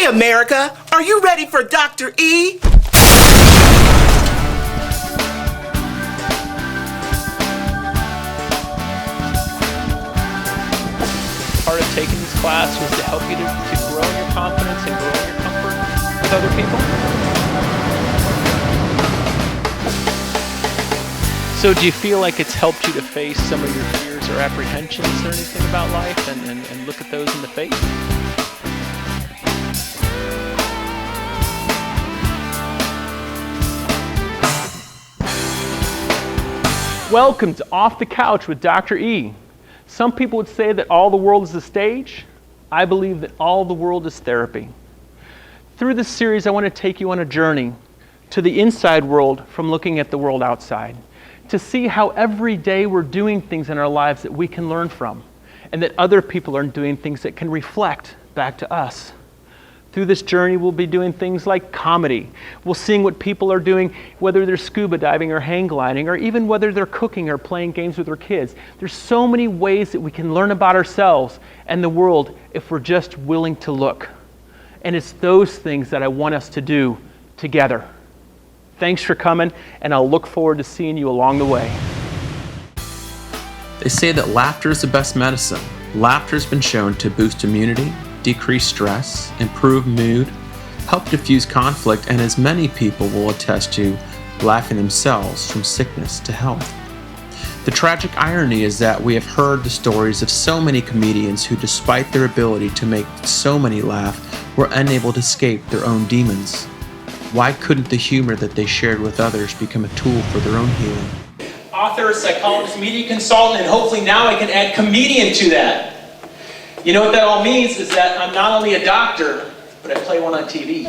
Hi, America. Are you ready for Dr. E? Part of taking this class was to help you to grow in your confidence and grow in your comfort with other people. So do you feel like it's helped you to face some of your fears or apprehensions or anything about life and look at those in the face? Welcome to Off the Couch with Dr. E. Some people would say that all the world is a stage. I believe that all the world is therapy. Through this series, I want to take you on a journey to the inside world from looking at the world outside, to see how every day we're doing things in our lives that we can learn from, and that other people are doing things that can reflect back to us. Through this journey, we'll be doing things like comedy. We'll see what people are doing, whether they're scuba diving or hang gliding, or even whether they're cooking or playing games with their kids. There's so many ways that we can learn about ourselves and the world if we're just willing to look. And it's those things that I want us to do together. Thanks for coming, and I'll look forward to seeing you along the way. They say that laughter is the best medicine. Laughter has been shown to boost immunity, decrease stress, improve mood, help diffuse conflict, and as many people will attest to, laughing themselves from sickness to health. The tragic irony is that we have heard the stories of so many comedians who, despite their ability to make so many laugh, were unable to escape their own demons. Why couldn't the humor that they shared with others become a tool for their own healing? Author, psychologist, media consultant, and hopefully now I can add comedian to that. You know what that all means is that I'm not only a doctor, but I play one on TV.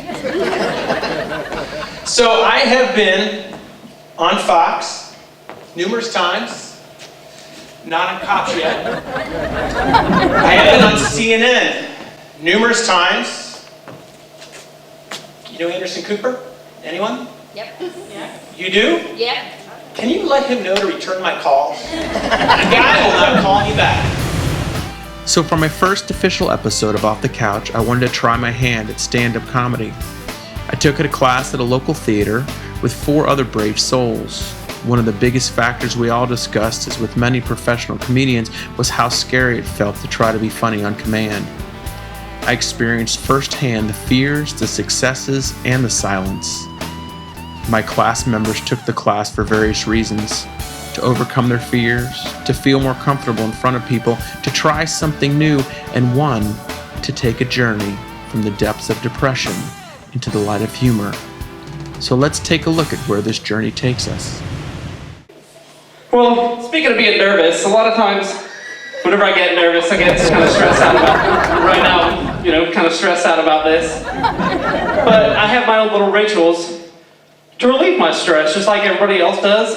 So I have been on Fox numerous times, not on Cops yet. I have been on CNN numerous times. You know Anderson Cooper? Anyone? Yep. Yeah. You do? Yep. Can you let him know to return my call? The guy will not call me back. So for my first official episode of Off the Couch, I wanted to try my hand at stand-up comedy. I took a class at a local theater with 4 other brave souls. One of the biggest factors we all discussed, as with many professional comedians, was how scary it felt to try to be funny on command. I experienced firsthand the fears, the successes, and the silence. My class members took the class for various reasons: to overcome their fears, to feel more comfortable in front of people, to try something new, and one, to take a journey from the depths of depression into the light of humor. So let's take a look at where this journey takes us. Well, speaking of being nervous, a lot of times whenever I get nervous, I get kind of stressed out about it. Right now, kind of stressed out about this. But I have my own little rituals to relieve my stress, just like everybody else does.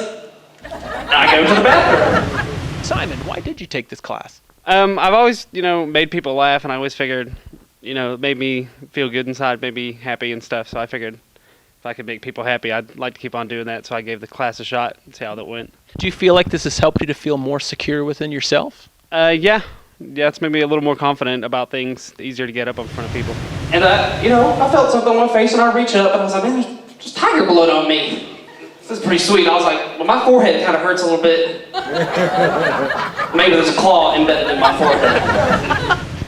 I go to the bathroom. Simon, why did you take this class? I've always, made people laugh, and I always figured, it made me feel good inside, made me happy and stuff. So I figured if I could make people happy, I'd like to keep on doing that. So I gave the class a shot and see how that went. Do you feel like this has helped you to feel more secure within yourself? Yeah, it's made me a little more confident about things, easier to get up in front of people. And I felt something on my face, and I reached up, and I was like, man, there's just tiger blood on me. This is pretty sweet. I was like, well, my forehead kind of hurts a little bit. Maybe there's a claw embedded in my forehead.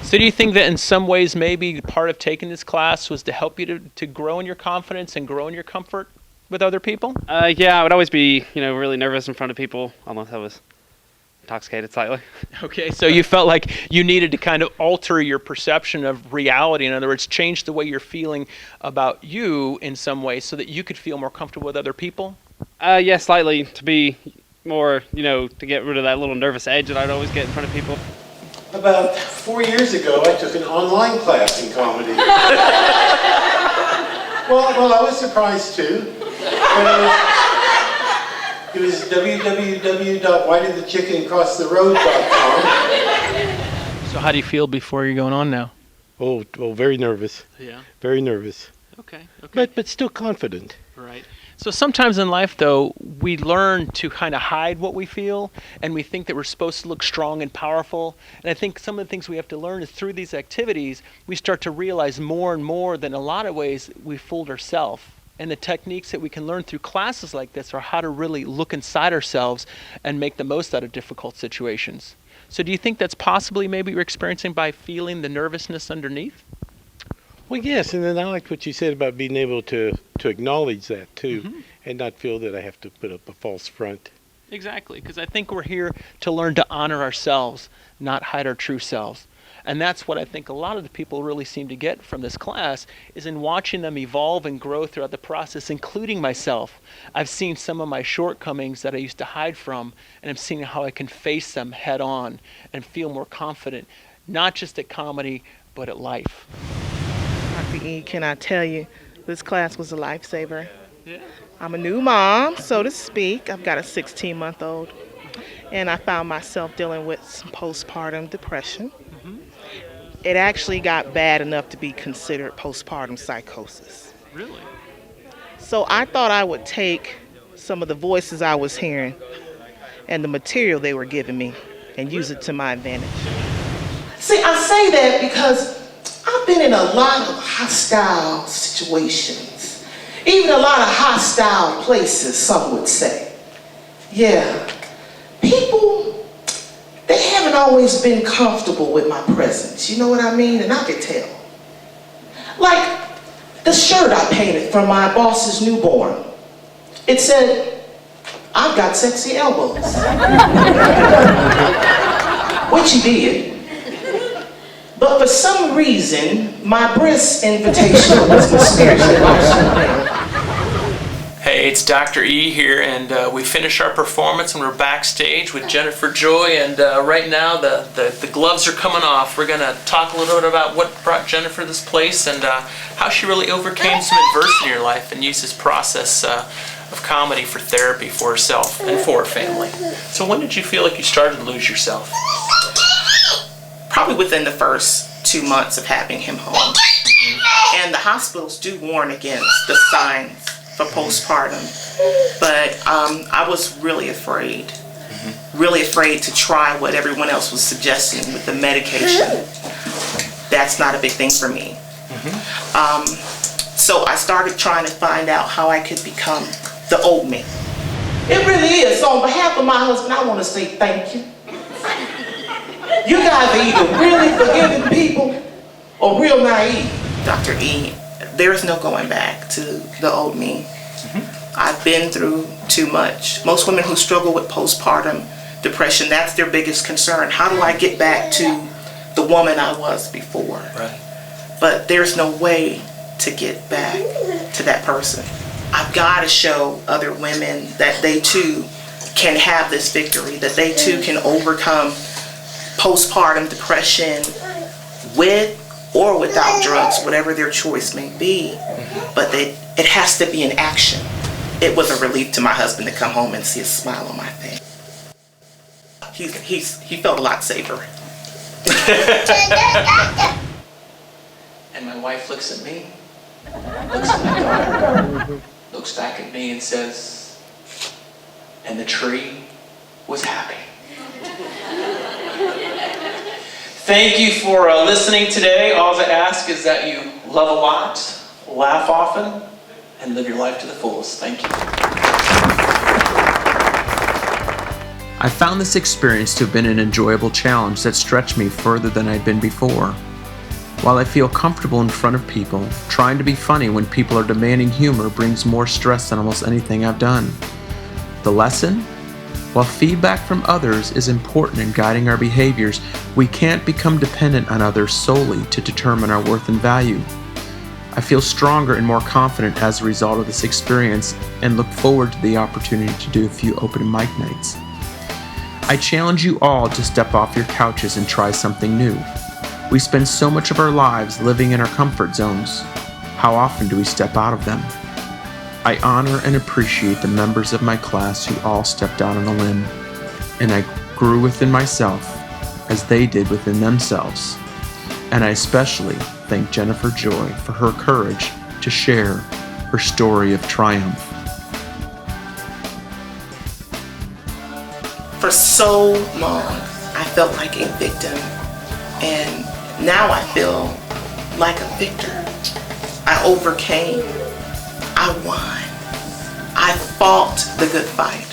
So do you think that in some ways maybe part of taking this class was to help you to grow in your confidence and grow in your comfort with other people? Yeah, I would always be, really nervous in front of people, unless I was intoxicated slightly. Okay, so you felt like you needed to kind of alter your perception of reality. In other words, change the way you're feeling about you in some way so that you could feel more comfortable with other people? Yeah, slightly, to be more, to get rid of that little nervous edge that I'd always get in front of people. About 4 years ago, I took an online class in comedy. well, I was surprised too. But it was www.whydidthechickencrosstheroad.com. So how do you feel before you're going on now? Oh, very nervous. Yeah. Very nervous. Okay. But still confident. Right. So sometimes in life, though, we learn to kind of hide what we feel, and we think that we're supposed to look strong and powerful. And I think some of the things we have to learn is through these activities, we start to realize more and more that in a lot of ways we fooled ourselves. And the techniques that we can learn through classes like this are how to really look inside ourselves and make the most out of difficult situations. So do you think that's possibly maybe you're experiencing by feeling the nervousness underneath? Well, yes, and then I liked what you said about being able to acknowledge that too, and not feel that I have to put up a false front. Exactly, because I think we're here to learn to honor ourselves, not hide our true selves. And that's what I think a lot of the people really seem to get from this class, is in watching them evolve and grow throughout the process, including myself. I've seen some of my shortcomings that I used to hide from, and I'm seeing how I can face them head on and feel more confident, not just at comedy, but at life. Dr. E, can I tell you, this class was a lifesaver. I'm a new mom, so to speak. I've got a 16-month-old, and I found myself dealing with some postpartum depression. It actually got bad enough to be considered postpartum psychosis. Really? So I thought I would take some of the voices I was hearing and the material they were giving me and use it to my advantage. See, I say that because I've been in a lot of hostile situations, even a lot of hostile places, some would say. Yeah, people, they haven't always been comfortable with my presence, you know what I mean? And I could tell. Like the shirt I painted for my boss's newborn. It said, "I've got sexy elbows." Which he did. But for some reason, my breast invitation was mysteriously lost. Hey, it's Dr. E here, and we finished our performance, and we're backstage with Jennifer Joy, and right now the gloves are coming off. We're going to talk a little bit about what brought Jennifer this place and how she really overcame some adversity in her life and used this process of comedy for therapy for herself and for her family. So when did you feel like you started to lose yourself? Probably within the first 2 months of having him home. And the hospitals do warn against the signs for postpartum. But I was really afraid to try what everyone else was suggesting with the medication. That's not a big thing for me. So I started trying to find out how I could become the old me. It really is. So on behalf of my husband, I want to say thank you. You guys are either really forgiving people or real naive. Dr. E, there is no going back to the old me. I've been through too much. Most women who struggle with postpartum depression, that's their biggest concern. How do I get back to the woman I was before? Right. But there's no way to get back to that person. I've got to show other women that they too can have this victory, that they too can overcome postpartum depression with or without drugs, whatever their choice may be. But it has to be an action. It was a relief to my husband to come home and see a smile on my face. He felt a lot safer. And my wife looks at me, looks at my daughter, looks back at me and says, "And the tree was happy." Thank you for listening today. All I ask is that you love a lot, laugh often, and live your life to the fullest. Thank you. I found this experience to have been an enjoyable challenge that stretched me further than I'd been before. While I feel comfortable in front of people, trying to be funny when people are demanding humor brings more stress than almost anything I've done. The lesson? While feedback from others is important in guiding our behaviors, we can't become dependent on others solely to determine our worth and value. I feel stronger and more confident as a result of this experience and look forward to the opportunity to do a few open mic nights. I challenge you all to step off your couches and try something new. We spend so much of our lives living in our comfort zones. How often do we step out of them? I honor and appreciate the members of my class who all stepped out on a limb, and I grew within myself as they did within themselves. And I especially thank Jennifer Joy for her courage to share her story of triumph. For so long, I felt like a victim, and now I feel like a victor. I overcame. I won. I fought the good fight.